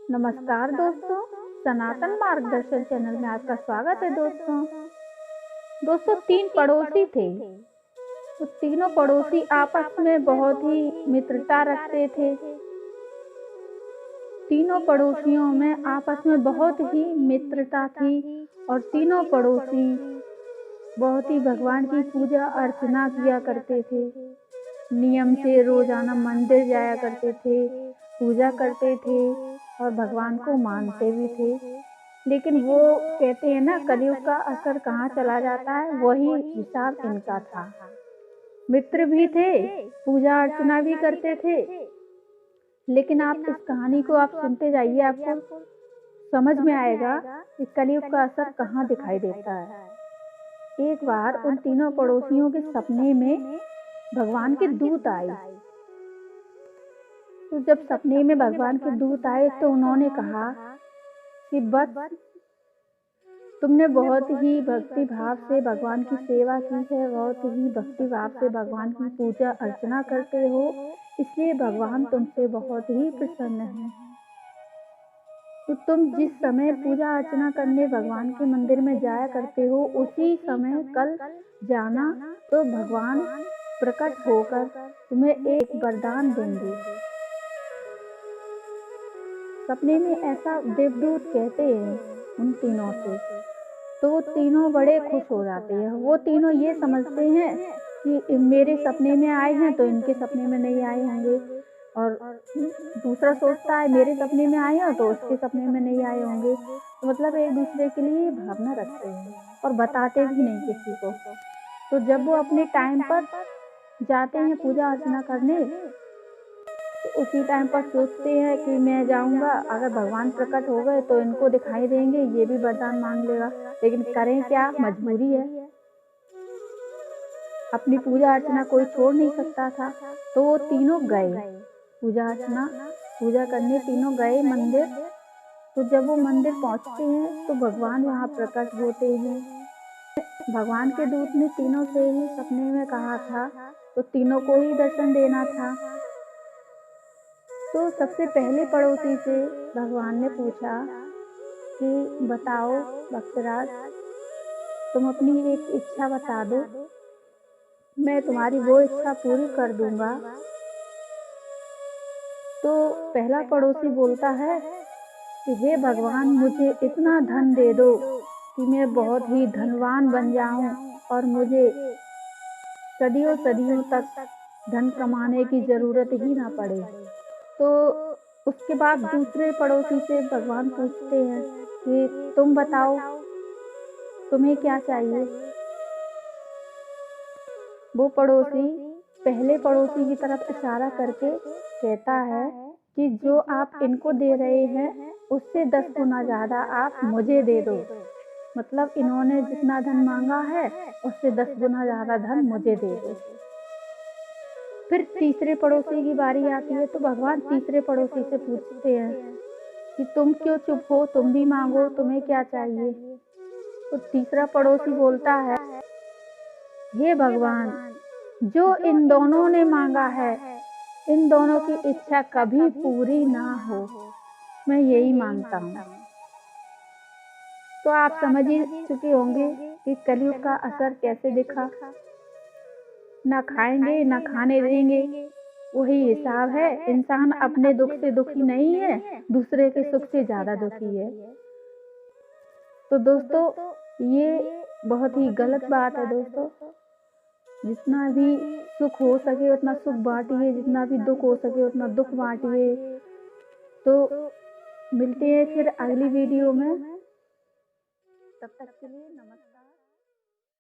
नमस्कार दोस्तों, सनातन मार्गदर्शन चैनल में आपका स्वागत है दोस्तों। दोस्तों, तीन पड़ोसी थे। तो तीनों पड़ोसी आपस में बहुत ही मित्रता रखते थे। तीनों पड़ोसियों में आपस में बहुत ही मित्रता थी और तीनों पड़ोसी बहुत ही भगवान की पूजा अर्चना किया करते थे। नियम से रोजाना मंदिर जाया करते थे, पूजा करते थे और भगवान को मानते भी थे। लेकिन वो कहते हैं ना, कलयुग का असर कहाँ चला जाता है, वही हिसाब इनका था। मित्र भी थे, पूजा अर्चना भी करते थे। लेकिन आप इस कहानी को आप सुनते जाइए, आपको समझ में आएगा कि कलयुग का असर कहाँ दिखाई देता है। एक बार उन तीनों पड़ोसियों के सपने में भगवान के दूत आए। तो जब सपने में भगवान के दूत आए तो उन्होंने कहा कि बस तुमने बहुत ही भक्ति भाव से भगवान की सेवा की है, बहुत ही भक्ति भाव से भगवान की पूजा अर्चना करते हो, इसलिए भगवान तुमसे बहुत ही प्रसन्न है। तो तुम जिस समय पूजा अर्चना करने भगवान के मंदिर में जाया करते हो, उसी समय कल जाना, तो भगवान प्रकट होकर तुम्हें एक वरदान देंगे। सपने में ऐसा देवदूत कहते हैं उन तीनों से। तो वो तीनों बड़े खुश हो जाते हैं। वो तीनों ये समझते हैं कि मेरे सपने में आए हैं तो इनके सपने में नहीं आए होंगे, और दूसरा सोचता है मेरे सपने में आए हो तो उसके सपने में नहीं आए होंगे। तो मतलब एक दूसरे के लिए भावना रखते हैं और बताते भी नहीं किसी को। तो जब वो अपने टाइम पर जाते हैं पूजा अर्चना करने, तो उसी टाइम पर सोचते हैं कि मैं जाऊंगा, अगर भगवान प्रकट हो गए तो इनको दिखाई देंगे, ये भी वरदान मांग लेगा। लेकिन करें क्या, मजबूरी है, अपनी पूजा अर्चना कोई छोड़ नहीं सकता था। तो वो तीनों गए पूजा करने, तीनों गए मंदिर। तो जब वो मंदिर पहुंचते हैं तो भगवान वहाँ प्रकट होते हैं। भगवान के दूत ने तीनों से ही सपने में कहा था, तो तीनों को ही दर्शन देना था। तो सबसे पहले पड़ोसी से भगवान ने पूछा कि बताओ भक्तराज, तुम अपनी एक इच्छा बता दो, मैं तुम्हारी वो इच्छा पूरी कर दूंगा। तो पहला पड़ोसी बोलता है कि हे भगवान, मुझे इतना धन दे दो कि मैं बहुत ही धनवान बन जाऊं और मुझे सदियों सदियों तक धन कमाने की जरूरत ही ना पड़े। तो उसके बाद दूसरे पड़ोसी से भगवान पूछते हैं कि तुम बताओ, तुम्हें क्या चाहिए। वो पड़ोसी पहले पड़ोसी की तरफ इशारा करके कहता है कि जो आप इनको दे रहे हैं उससे 10 गुना ज्यादा आप मुझे दे दो। मतलब इन्होंने जितना धन मांगा है उससे 10 गुना ज्यादा धन मुझे दे दो। फिर तीसरे पड़ोसी की बारी आती है। तो भगवान तीसरे पड़ोसी से पूछते हैं कि तुम क्यों चुप हो, तुम भी मांगो, तुम्हें क्या चाहिए। तो तीसरा पड़ोसी बोलता है, हे भगवान, जो इन दोनों ने मांगा है, इन दोनों की इच्छा कभी पूरी ना हो, मैं यही मांगता हूँ। तो आप समझ ही चुके होंगे कि कलयुग का असर कैसे दिखा। ना खाएंगे ना खाने देंगे, वही हिसाब है। इंसान अपने दुख से दुखी नहीं है, दूसरे के सुख से ज्यादा दुखी है। तो दोस्तों, ये बहुत ही गलत बात है दोस्तों। जितना भी सुख हो सके उतना सुख बांटिए, जितना भी दुख हो सके उतना दुख बांटिए। तो मिलते हैं फिर अगली वीडियो में, तब तक के लिए नमस्कार।